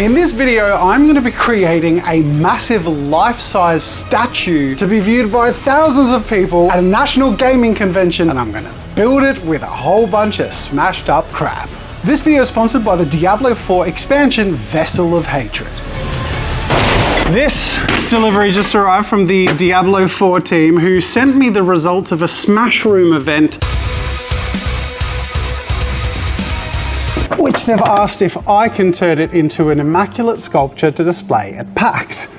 In this video, I'm going to be creating a massive life-size statue to be viewed by thousands of people at a national gaming convention, and I'm going to build it with a whole bunch of smashed up crap. This video is sponsored by the Diablo 4 expansion, Vessel of Hatred. This delivery just arrived from the Diablo 4 team, who sent me the results of a smashroom event, which they've asked if I can turn it into an immaculate sculpture to display at PAX.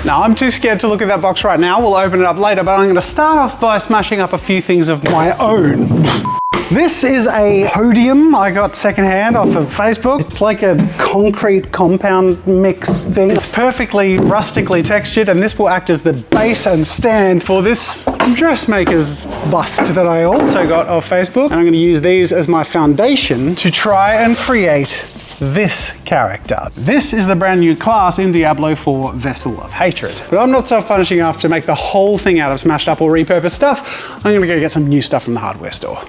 Now, I'm too scared to look at that box right now. We'll open it up later, but I'm going to start off by smashing up a few things of my own. This is a podium I got secondhand off of Facebook. It's like a concrete compound mix thing. It's perfectly rustically textured, and this will act as the base and stand for this dressmaker's bust that I also got off Facebook. And I'm going to use these as my foundation to try and create this character. This is the brand new class in Diablo 4 Vessel of Hatred. But I'm not self-punishing enough to make the whole thing out of smashed up or repurposed stuff. I'm going to go get some new stuff from the hardware store.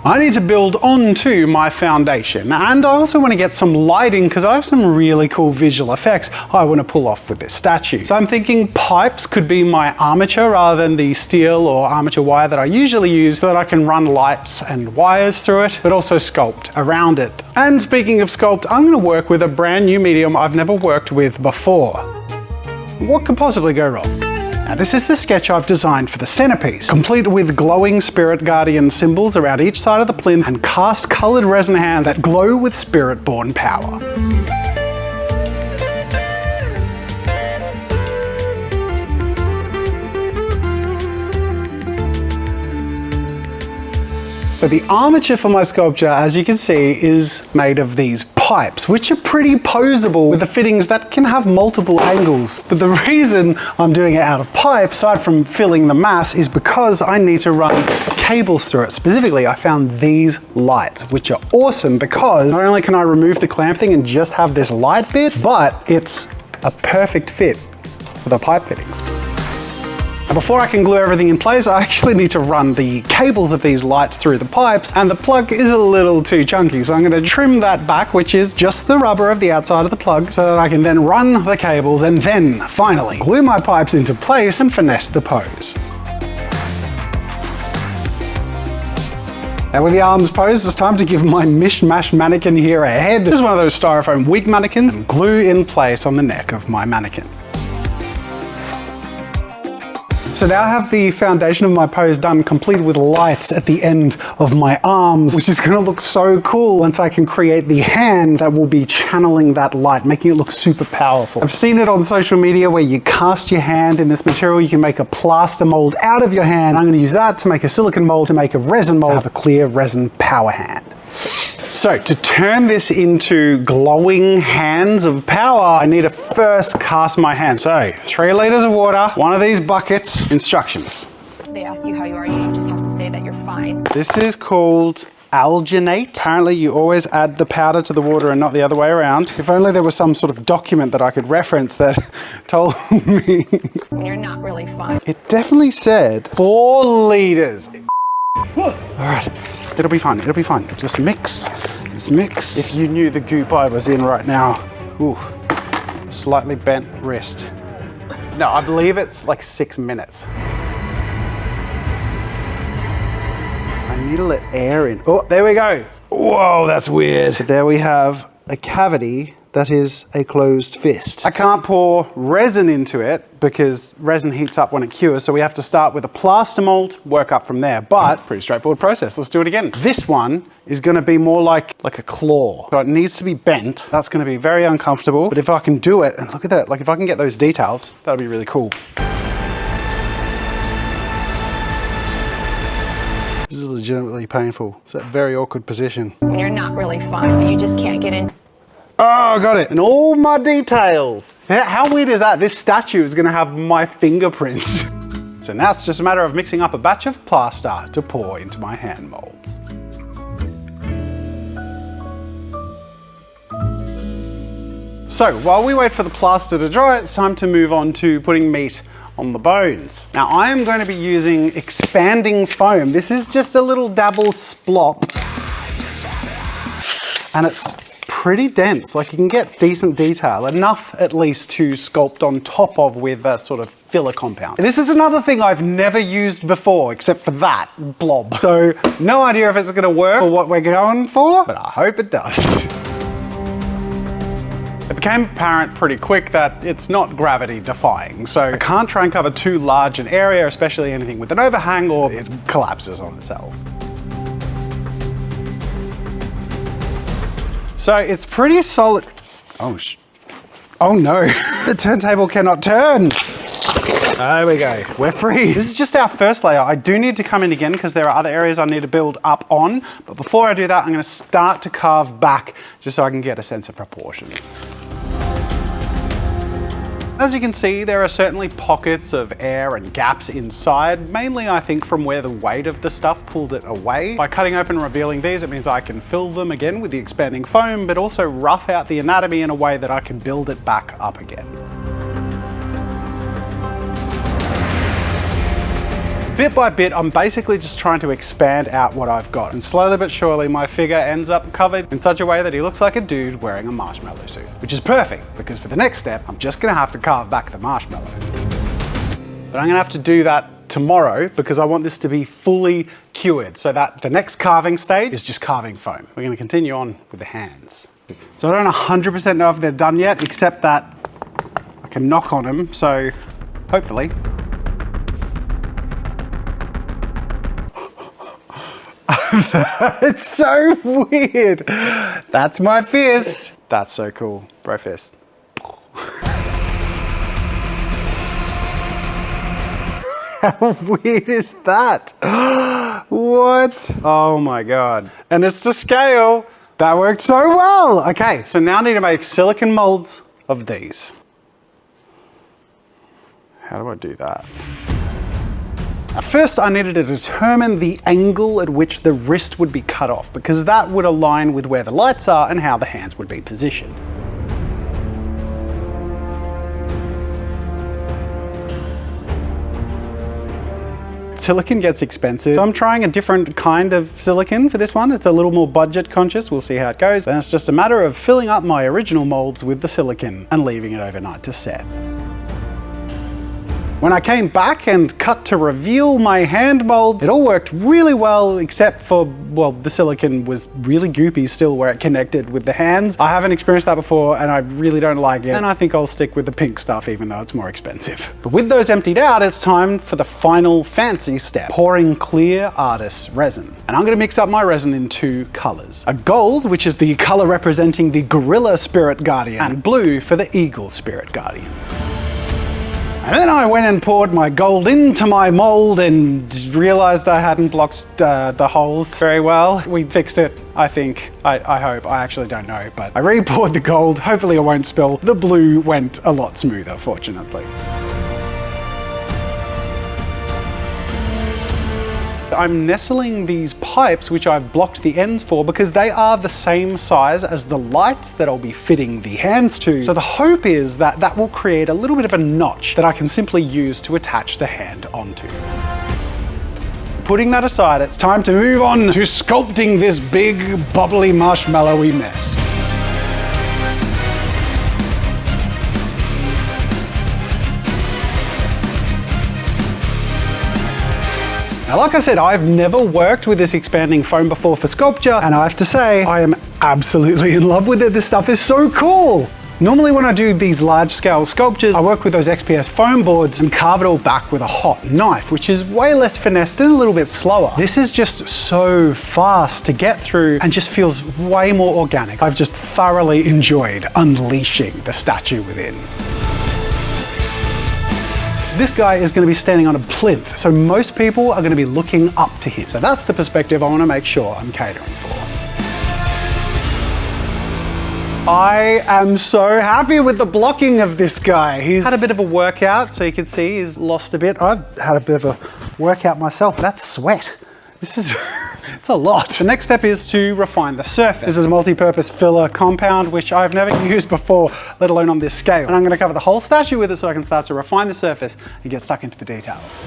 I need to build onto my foundation, and I also want to get some lighting because I have some really cool visual effects I want to pull off with this statue. So I'm thinking pipes could be my armature rather than the steel or armature wire that I usually use, so that I can run lights and wires through it, but also sculpt around it. And speaking of sculpt, I'm going to work with a brand new medium I've never worked with before. What could possibly go wrong? Now, this is the sketch I've designed for the centerpiece, complete with glowing spirit guardian symbols around each side of the plinth and cast colored resin hands that glow with spirit-born power. So the armature for my sculpture, as you can see, is made of these pipes, which are pretty posable with the fittings that can have multiple angles. But the reason I'm doing it out of pipe, aside from filling the mass, is because I need to run cables through it. Specifically, I found these lights, which are awesome because not only can I remove the clamp thing and just have this light bit, but it's a perfect fit for the pipe fittings. Now, before I can glue everything in place, I actually need to run the cables of these lights through the pipes, and the plug is a little too chunky, so I'm going to trim that back, which is just the rubber of the outside of the plug, so that I can then run the cables and then finally glue my pipes into place and finesse the pose. Now, with the arms posed, it's time to give my mishmash mannequin here a head. This is one of those styrofoam wig mannequins, and glue in place on the neck of my mannequin. So now I have the foundation of my pose done, complete with lights at the end of my arms, which is going to look so cool once I can create the hands that will be channeling that light, making it look super powerful. I've seen it on social media where you cast your hand in this material, you can make a plaster mold out of your hand. I'm going to use that to make a silicone mold, to make a resin mold, to have a clear resin power hand. So to turn this into glowing hands of power, I need to first cast my hand. So 3 liters of water, one of these buckets, instructions. They ask you how you are, you just have to say that you're fine. This is called alginate. Apparently you always add the powder to the water and not the other way around. If only there was some sort of document that I could reference that told me. When you're not really fine. It definitely said 4 liters. All right, it'll be fine, it'll be fine. Just mix, just mix. If you knew the goop I was in right now. Ooh, slightly bent wrist. No, I believe it's like 6 minutes. I need to let air in. Oh, there we go. Whoa, that's weird. There we have a cavity that is a closed fist. I can't pour resin into it because resin heats up when it cures, so we have to start with a plaster mold, work up from there. But pretty straightforward process. Let's do it again. This one is going to be more like a claw. So it needs to be bent. That's going to be very uncomfortable. But if I can do it, and look at that, like if I can get those details, that'll be really cool. This is legitimately painful. It's a very awkward position. When you're not really fine, but you just can't get in. Oh, I got it. And all my details. How weird is that? This statue is going to have my fingerprints. So now it's just a matter of mixing up a batch of plaster to pour into my hand molds. So while we wait for the plaster to dry, it's time to move on to putting meat on the bones. Now I am going to be using expanding foam. This is just a little dabble splop, and it's pretty dense. Like you can get decent detail, enough at least to sculpt on top of with a sort of filler compound. This is another thing I've never used before, except for that blob. So no idea if it's gonna work for what we're going for, but I hope it does. It became apparent pretty quick that it's not gravity defying, so I can't try and cover too large an area, especially anything with an overhang, or it collapses on itself. So it's pretty solid. Oh no, the turntable cannot turn. There we go, we're free. This is just our first layer. I do need to come in again because there are other areas I need to build up on. But before I do that, I'm gonna start to carve back just so I can get a sense of proportion. As you can see, there are certainly pockets of air and gaps inside, mainly I think from where the weight of the stuff pulled it away. By cutting open and revealing these, it means I can fill them again with the expanding foam, but also rough out the anatomy in a way that I can build it back up again. Bit by bit, I'm basically just trying to expand out what I've got, and slowly but surely my figure ends up covered in such a way that he looks like a dude wearing a marshmallow suit. Which is perfect, because for the next step, I'm just gonna have to carve back the marshmallow. But I'm gonna have to do that tomorrow because I want this to be fully cured, so that the next carving stage is just carving foam. We're gonna continue on with the hands. So I don't 100% know if they're done yet, except that I can knock on them, so hopefully. It's so weird. That's my fist. That's so cool. Bro fist. How weird is that? What? Oh my God. And it's to scale. That worked so well. Okay, so now I need to make silicone molds of these. How do I do that? First, I needed to determine the angle at which the wrist would be cut off, because that would align with where the lights are and how the hands would be positioned. Silicon gets expensive, so I'm trying a different kind of silicon for this one. It's a little more budget conscious. We'll see how it goes. And it's just a matter of filling up my original molds with the silicon and leaving it overnight to set. When I came back and cut to reveal my hand mold, it all worked really well, except for, well, the silicone was really goopy still where it connected with the hands. I haven't experienced that before and I really don't like it. And I think I'll stick with the pink stuff even though it's more expensive. But with those emptied out, it's time for the final fancy step, pouring clear artist's resin. And I'm gonna mix up my resin in two colors. A gold, which is the color representing the gorilla spirit guardian, and blue for the eagle spirit guardian. And then I went and poured my gold into my mold and realized I hadn't blocked the holes very well. We fixed it, I think. I hope. I actually don't know, but I re-poured the gold. Hopefully it won't spill. The blue went a lot smoother, fortunately. I'm nestling these pipes, which I've blocked the ends for, because they are the same size as the lights that I'll be fitting the hands to. So the hope is that that will create a little bit of a notch that I can simply use to attach the hand onto. Putting that aside, it's time to move on to sculpting this big, bubbly, marshmallowy mess. Now, like I said, I've never worked with this expanding foam before for sculpture, and I have to say, I am absolutely in love with it. This stuff is so cool. Normally when I do these large scale sculptures, I work with those XPS foam boards and carve it all back with a hot knife, which is way less finessed and a little bit slower. This is just so fast to get through and just feels way more organic. I've just thoroughly enjoyed unleashing the statue within. This guy is going to be standing on a plinth, so most people are going to be looking up to him. So that's the perspective I want to make sure I'm catering for. I am so happy with the blocking of this guy. He's had a bit of a workout, so you can see he's lost a bit. I've had a bit of a workout myself. That's sweat. This is, it's a lot. The next step is to refine the surface. This is a multi-purpose filler compound, which I've never used before, let alone on this scale. And I'm gonna cover the whole statue with it so I can start to refine the surface and get stuck into the details.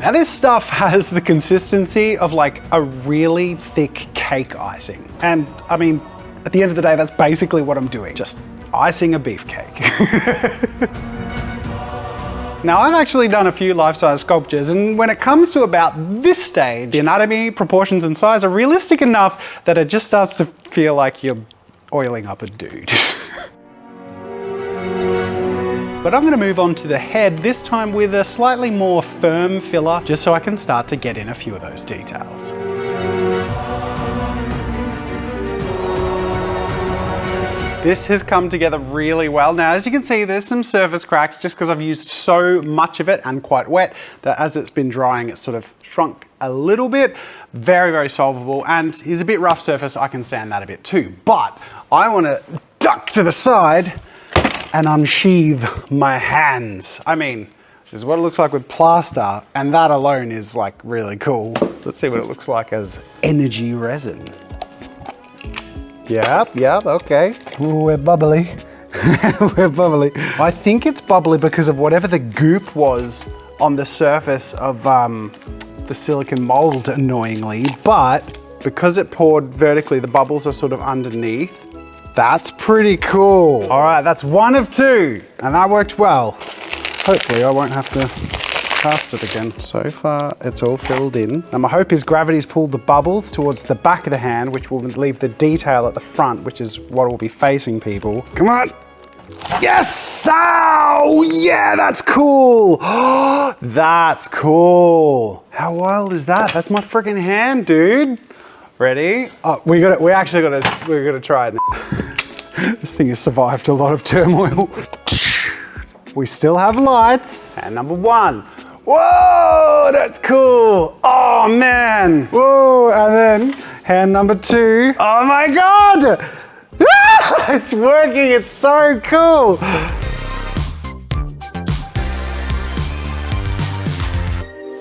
Now this stuff has the consistency of like a really thick cake icing. And I mean, at the end of the day, that's basically what I'm doing. Just icing a beefcake. Now I've actually done a few life-size sculptures, and when it comes to about this stage, the anatomy, proportions and size are realistic enough that it just starts to feel like you're oiling up a dude. But I'm gonna move on to the head, this time with a slightly more firm filler, just so I can start to get in a few of those details. This has come together really well. Now, as you can see, there's some surface cracks just because I've used so much of it and quite wet that as it's been drying, it's sort of shrunk a little bit. Very, very solvable, and is a bit rough surface. I can sand that a bit too, but I want to duck to the side and unsheath my hands. I mean, this is what it looks like with plaster, and that alone is like really cool. Let's see what it looks like as energy resin. Yep, okay. Ooh, we're bubbly. We're bubbly. I think it's bubbly because of whatever the goop was on the surface of the silicone mold, annoyingly, but because it poured vertically, the bubbles are sort of underneath. That's pretty cool. All right, that's one of two, and that worked well. Hopefully I won't have to cast it again. So far, it's all filled in. And my hope is gravity's pulled the bubbles towards the back of the hand, which will leave the detail at the front, which is what will be facing people. Come on. Yes! Ow! Yeah, that's cool. That's cool. How wild is that? That's my freaking hand, dude. Ready? Oh, we're gonna try it now. This thing has survived a lot of turmoil. We still have lights. And number one. Whoa, that's cool. Oh man. Whoa, and then hand number two. Oh my God. It's working, it's so cool.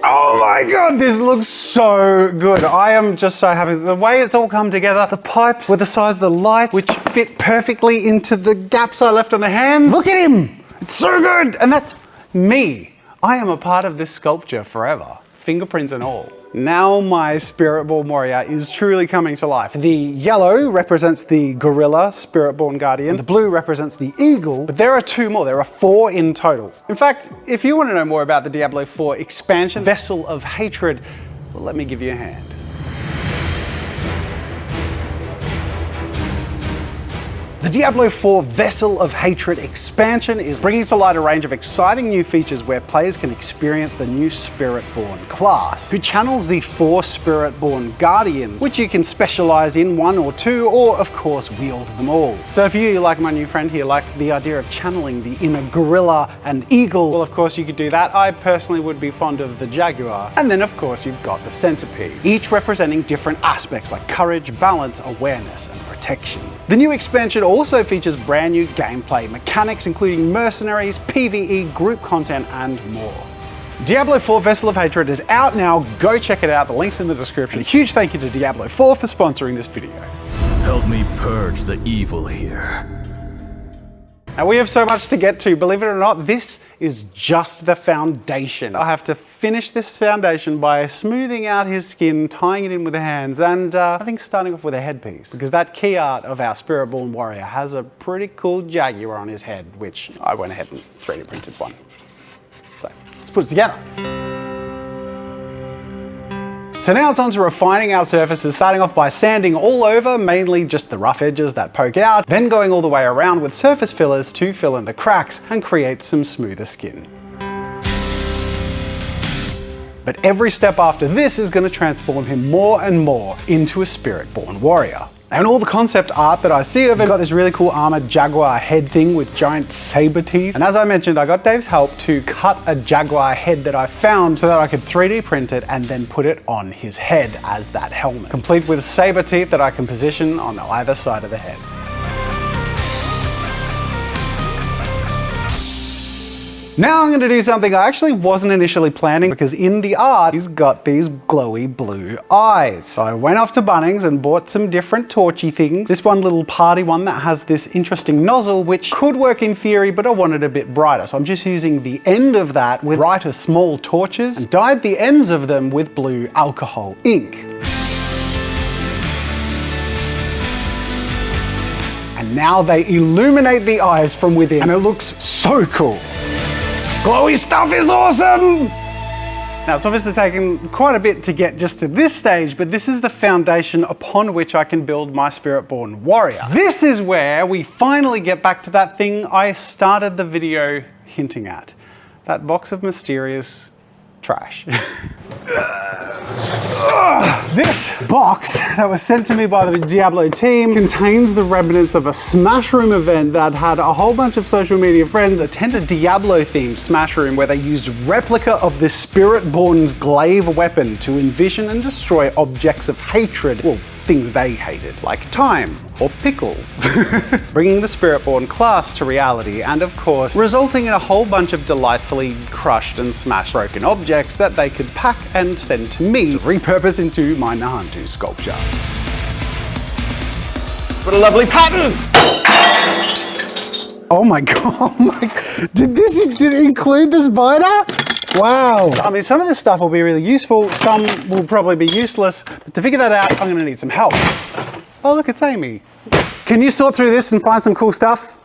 Oh my God, this looks so good. I am just so happy. The way it's all come together, the pipes were the size of the lights, which fit perfectly into the gaps I left on the hands. Look at him, it's so good. And that's me. I am a part of this sculpture forever, fingerprints and all. Now my Spirit-Born Warrior is truly coming to life. The yellow represents the gorilla, Spirit-Born Guardian. The blue represents the eagle, but there are two more. There are four in total. In fact, if you want to know more about the Diablo 4 expansion, Vessel of Hatred, well, let me give you a hand. The Diablo 4 Vessel of Hatred expansion is bringing to light a range of exciting new features where players can experience the new Spirit-Born class, who channels the 4 Spirit-Born Guardians, which you can specialize in 1 or 2, or of course wield them all. So if you, like my new friend here, like the idea of channeling the inner gorilla and eagle, well of course you could do that. I personally would be fond of the jaguar. And then of course you've got the centipede, each representing different aspects like courage, balance, awareness, and protection. The new expansion also features brand new gameplay mechanics, including mercenaries, PvE, group content, and more. Diablo 4 Vessel of Hatred is out now. Go check it out. The link's in the description. And a huge thank you to Diablo 4 for sponsoring this video. Help me purge the evil here. Now we have so much to get to. Believe it or not, this is just the foundation. I have to finish this foundation by smoothing out his skin, tying it in with the hands, and I think starting off with a headpiece, because that key art of our Spirit-Born Warrior has a pretty cool jaguar on his head, which I went ahead and 3D printed one. So let's put it together. So now it's on to refining our surfaces, starting off by sanding all over, mainly just the rough edges that poke out, then going all the way around with surface fillers to fill in the cracks and create some smoother skin. But every step after this is going to transform him more and more into a Spirit-Born Warrior. And all the concept art that I see of it, got this really cool armored jaguar head thing with giant saber teeth. And as I mentioned, I got Dave's help to cut a jaguar head that I found so that I could 3D print it and then put it on his head as that helmet, complete with saber teeth that I can position on either side of the head. Now I'm going to do something I actually wasn't initially planning, because in the art he's got these glowy blue eyes. So I went off to Bunnings and bought some different torchy things. This one little party one that has this interesting nozzle which could work in theory, but I wanted a bit brighter. So I'm just using the end of that with brighter small torches and dyed the ends of them with blue alcohol ink. And now they illuminate the eyes from within and it looks so cool. Glowy stuff is awesome! Now it's obviously taken quite a bit to get just to this stage, but this is the foundation upon which I can build my Spirit-born warrior. This is where we finally get back to that thing I started the video hinting at. That box of mysterious trash. This box that was sent to me by the Diablo team contains the remnants of a smashroom event that had a whole bunch of social media friends attend a Diablo themed smashroom where they used replica of the Spirit-born's glaive weapon to envision and destroy objects of hatred. Well, things they hated, like time or pickles. Bringing the Spirit-born class to reality and of course resulting in a whole bunch of delightfully crushed and smashed broken objects that they could pack and send to me to repurpose into my Nahantu sculpture. What a lovely pattern! Oh my god, did it include the spider? Wow. I mean, some of this stuff will be really useful, some will probably be useless, but to figure that out, I'm gonna need some help. Oh look, it's Amy. Can you sort through this and find some cool stuff?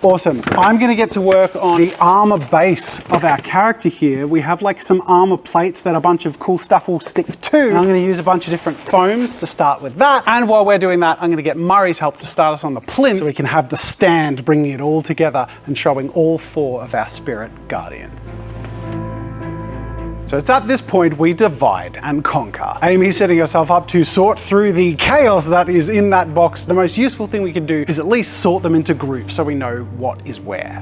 Awesome. I'm gonna get to work on the armor base of our character here. We have like some armor plates that a bunch of cool stuff will stick to. And I'm gonna use a bunch of different foams to start with that. And while we're doing that, I'm gonna get Murray's help to start us on the plinth so we can have the stand bringing it all together and showing all 4 of our spirit guardians. So it's at this point we divide and conquer. Amy's setting herself up to sort through the chaos that is in that box. The most useful thing we can do is at least sort them into groups so we know what is where.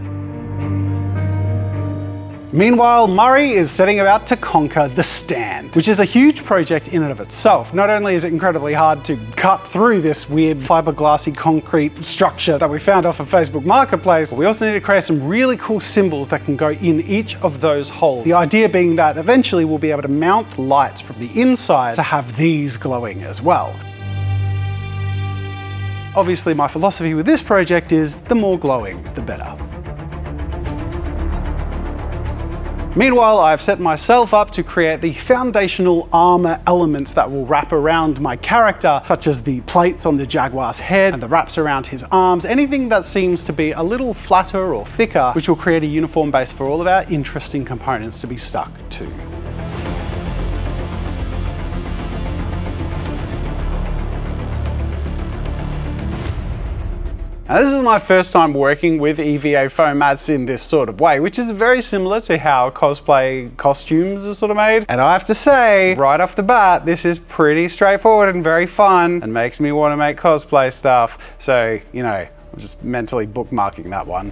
Meanwhile, Murray is setting about to conquer the stand, which is a huge project in and of itself. Not only is it incredibly hard to cut through this weird fiberglassy concrete structure that we found off of Facebook Marketplace, but we also need to create some really cool symbols that can go in each of those holes. The idea being that eventually we'll be able to mount lights from the inside to have these glowing as well. Obviously, my philosophy with this project is the more glowing, the better. Meanwhile, I've set myself up to create the foundational armor elements that will wrap around my character, such as the plates on the jaguar's head and the wraps around his arms, anything that seems to be a little flatter or thicker, which will create a uniform base for all of our interesting components to be stuck to. Now, this is my first time working with EVA foam mats in this sort of way, which is very similar to how cosplay costumes are sort of made. And I have to say, right off the bat, this is pretty straightforward and very fun and makes me want to make cosplay stuff. So, you know, I'm just mentally bookmarking that one.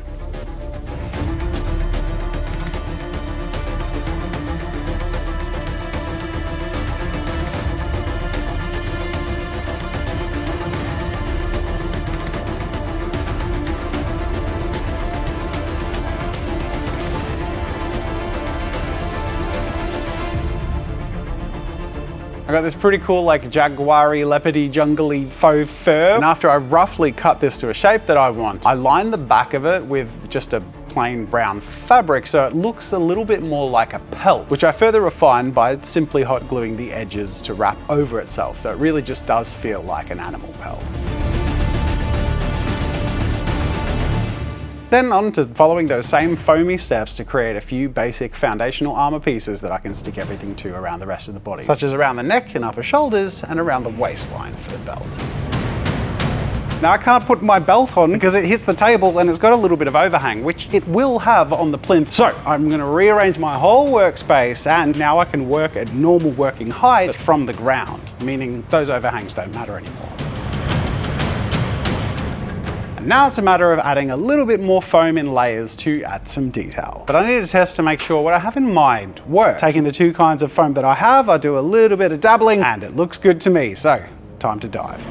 I got this pretty cool like jaguar-y, leopardy, jungly faux fur. And after I roughly cut this to a shape that I want, I line the back of it with just a plain brown fabric so it looks a little bit more like a pelt, which I further refine by simply hot gluing the edges to wrap over itself. So it really just does feel like an animal pelt. Then on to following those same foamy steps to create a few basic foundational armor pieces that I can stick everything to around the rest of the body, such as around the neck and upper shoulders and around the waistline for the belt. Now I can't put my belt on because it hits the table and it's got a little bit of overhang, which it will have on the plinth. So I'm going to rearrange my whole workspace and now I can work at normal working height from the ground, meaning those overhangs don't matter anymore. Now it's a matter of adding a little bit more foam in layers to add some detail. But I need to test to make sure what I have in mind works. Taking the 2 kinds of foam that I have, I do a little bit of dabbling and it looks good to me. So, time to dive.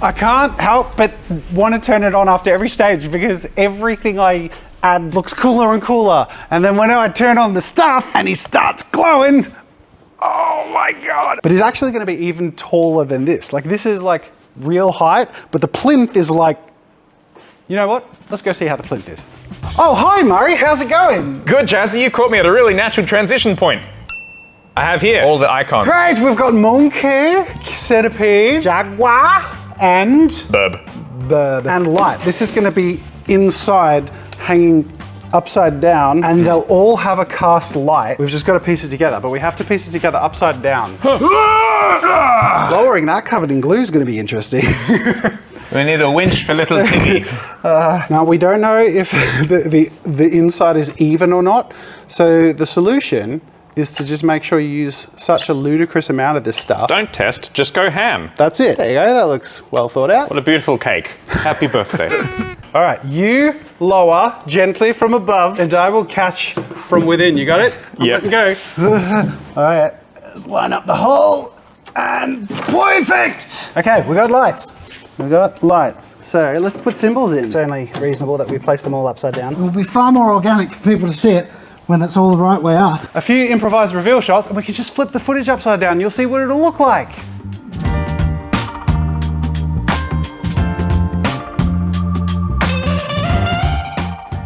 I can't help but want to turn it on after every stage because everything I add looks cooler and cooler. And then when I turn on the stuff and he starts glowing, oh my God. But he's actually going to be even taller than this. Like this is like real height, but the plinth is like, you know what? Let's go see how the plinth is. Oh, hi Murray, how's it going? Good, Jazzy, you caught me at a really natural transition point. I have here all the icons. Great, we've got monkey, centipede, jaguar, and Burb. and light. This is going to be inside, hanging upside down, and they'll all have a cast light. We've just got to piece it together, but we have to piece it together upside down. Lowering that covered in glue is going to be interesting. We need a winch for little Timmy. Now we don't know if the inside is even or not, so the solution is to just make sure you use such a ludicrous amount of this stuff. Don't test, just go ham. That's it. There you go, that looks well thought out. What a beautiful cake. Happy birthday. All right, you lower gently from above and I will catch from within. You got it? Yep. Let go. All right, let's line up the hole and perfect. Okay, we got lights. We got lights. So let's put symbols in. It's only reasonable that we place them all upside down. It will be far more organic for people to see it when it's all the right way up. A few improvised reveal shots and we can just flip the footage upside down. You'll see what it'll look like.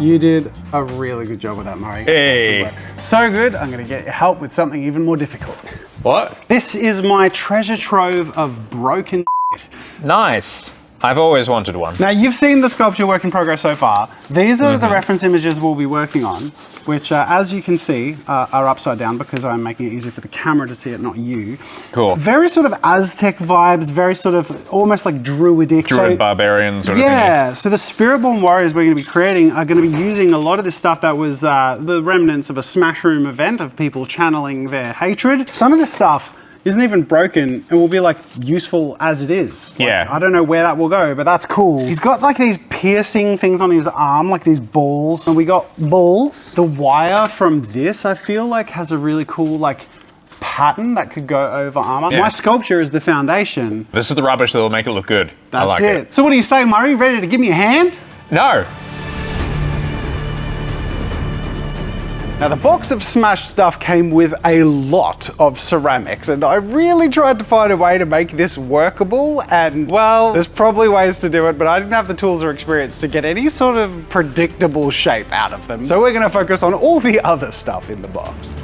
You did a really good job with that, Murray. Hey. So good, I'm gonna get your help with something even more difficult. What? This is my treasure trove of broken shit. Nice. I've always wanted one. Now you've seen the sculpture work in progress so far. These are the reference images we'll be working on, which as you can see are upside down because I'm making it easier for the camera to see it, not you. Cool. Very sort of Aztec vibes, very sort of almost like druidic. Druid barbarian sort of thing. Yeah, so the Spiritborn warriors we're going to be creating are going to be using a lot of this stuff that was the remnants of a smashroom event of people channeling their hatred. Some of this stuff isn't even broken and will be like useful as it is. Like, Yeah. I don't know where that will go, but that's cool. He's got like these piercing things on his arm, like these balls. And we got balls. The wire from this, I feel like, has a really cool like pattern that could go over armor. Yeah. My sculpture is the foundation. This is the rubbish that'll make it look good. That's I like it. So what do you say, Murray? Ready to give me a hand? No. Now the box of Smash stuff came with a lot of ceramics and I really tried to find a way to make this workable and well, there's probably ways to do it, but I didn't have the tools or experience to get any sort of predictable shape out of them. So we're gonna focus on all the other stuff in the box.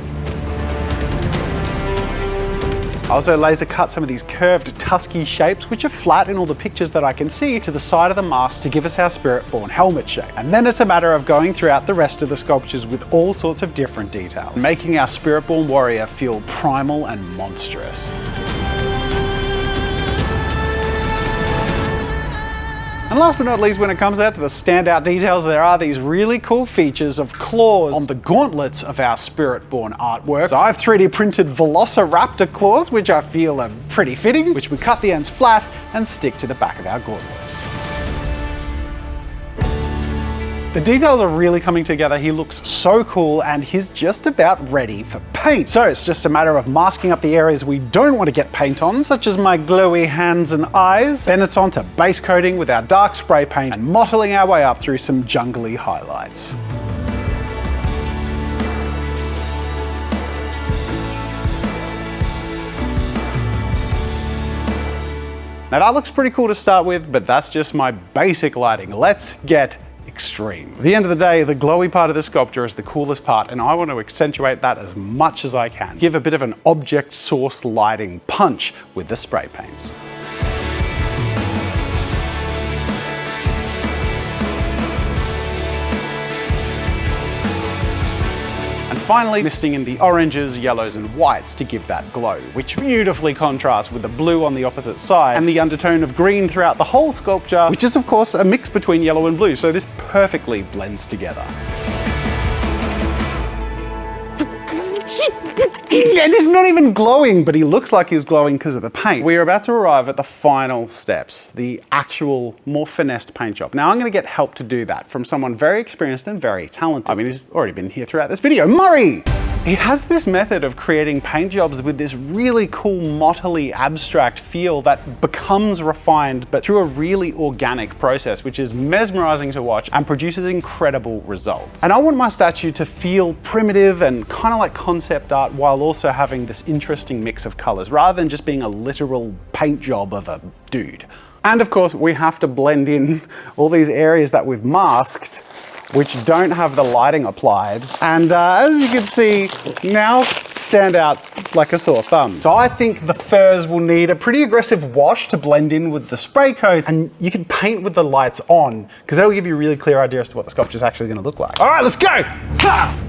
I also laser cut some of these curved tusky shapes, which are flat in all the pictures that I can see, to the side of the mask to give us our Spiritborn helmet shape. And then it's a matter of going throughout the rest of the sculptures with all sorts of different details, making our Spiritborn warrior feel primal and monstrous. And last but not least, when it comes out to the standout details, there are these really cool features of claws on the gauntlets of our Spiritborn artwork. So I've 3D printed Velociraptor claws, which I feel are pretty fitting, which we cut the ends flat and stick to the back of our gauntlets. The details are really coming together. He looks so cool and he's just about ready for paint. So it's just a matter of masking up the areas we don't want to get paint on, such as my glowy hands and eyes. Then it's on to base coating with our dark spray paint and mottling our way up through some jungly highlights. Now that looks pretty cool to start with, but that's just my basic lighting. Let's get extreme. At the end of the day, the glowy part of the sculpture is the coolest part, and I want to accentuate that as much as I can. Give a bit of an object source lighting punch with the spray paints. And finally, misting in the oranges, yellows, and whites to give that glow, which beautifully contrasts with the blue on the opposite side and the undertone of green throughout the whole sculpture, which is of course a mix between yellow and blue, so this perfectly blends together. And he's not even glowing, but he looks like he's glowing because of the paint. We are about to arrive at the final steps, the actual, more finessed paint job. Now I'm going to get help to do that from someone very experienced and very talented. I mean, he's already been here throughout this video. Murray! He has this method of creating paint jobs with this really cool, mottily abstract feel that becomes refined, but through a really organic process, which is mesmerizing to watch and produces incredible results. And I want my statue to feel primitive and kind of like concept art while also having this interesting mix of colors, rather than just being a literal paint job of a dude. And of course, we have to blend in all these areas that we've masked, which don't have the lighting applied. And as you can see, now stand out like a sore thumb. So I think the furs will need a pretty aggressive wash to blend in with the spray coat, and you can paint with the lights on, because that'll give you a really clear idea as to what the sculpture is actually gonna look like. All right, let's go! Ha!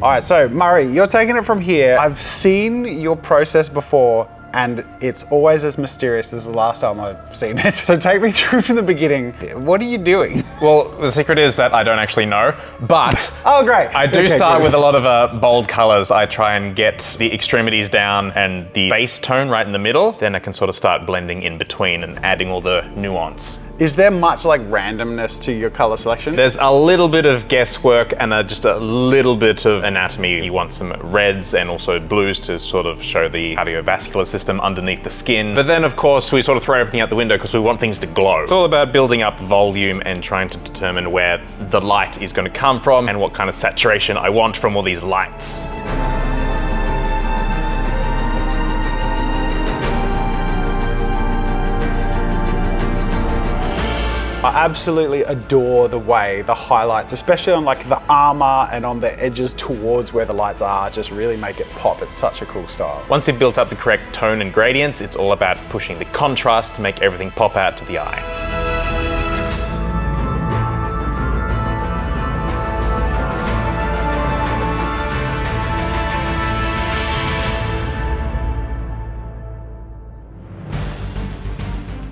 All right, so Murray, you're taking it from here. I've seen your process before, and it's always as mysterious as the last time I've seen it. So take me through from the beginning. What are you doing? Well, the secret is that I don't actually know, but Oh, great. I do Okay, start good. with a lot of bold colors. I try and get the extremities down and the base tone right in the middle. Then I can sort of start blending in between and adding all the nuance. Is there much like randomness to your color selection? There's a little bit of guesswork and just a little bit of anatomy. You want some reds and also blues to sort of show the cardiovascular system underneath the skin. But then of course we sort of throw everything out the window because we want things to glow. It's all about building up volume and trying to determine where the light is going to come from and what kind of saturation I want from all these lights. I absolutely adore the way the highlights, especially on like the armor and on the edges towards where the lights are, just really make it pop. It's such a cool style. Once you've built up the correct tone and gradients, it's all about pushing the contrast to make everything pop out to the eye.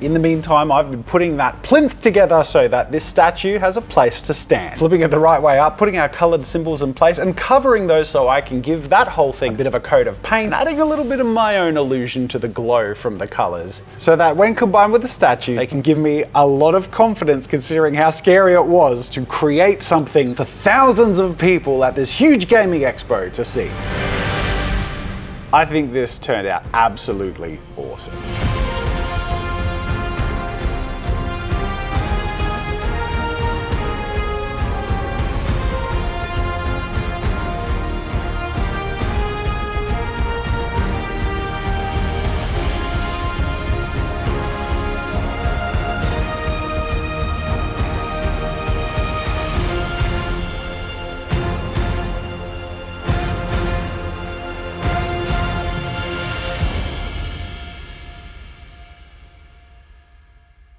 In the meantime, I've been putting that plinth together so that this statue has a place to stand. Flipping it the right way up, putting our colored symbols in place and covering those so I can give that whole thing a bit of a coat of paint, adding a little bit of my own illusion to the glow from the colors, so that when combined with the statue, they can give me a lot of confidence considering how scary it was to create something for thousands of people at this huge gaming expo to see. I think this turned out absolutely awesome.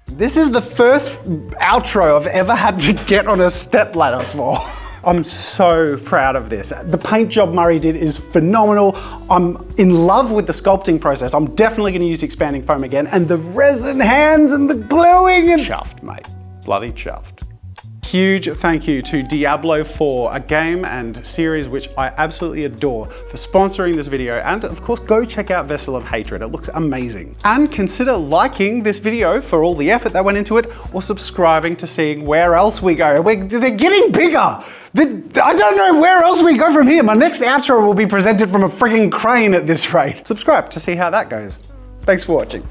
This is the first outro I've ever had to get on a stepladder for. I'm so proud of this. The paint job Murray did is phenomenal. I'm in love with the sculpting process. I'm definitely gonna use expanding foam again, and the resin hands and the gluing and chuffed, mate. Bloody chuffed. Huge thank you to Diablo for a game and series which I absolutely adore for sponsoring this video, and of course go check out Vessel of Hatred, it looks amazing. And consider liking this video for all the effort that went into it, or subscribing to seeing where else we go. They're getting bigger! I don't know where else we go from here. My next outro will be presented from a freaking crane at this rate. Subscribe to see how that goes. Thanks for watching.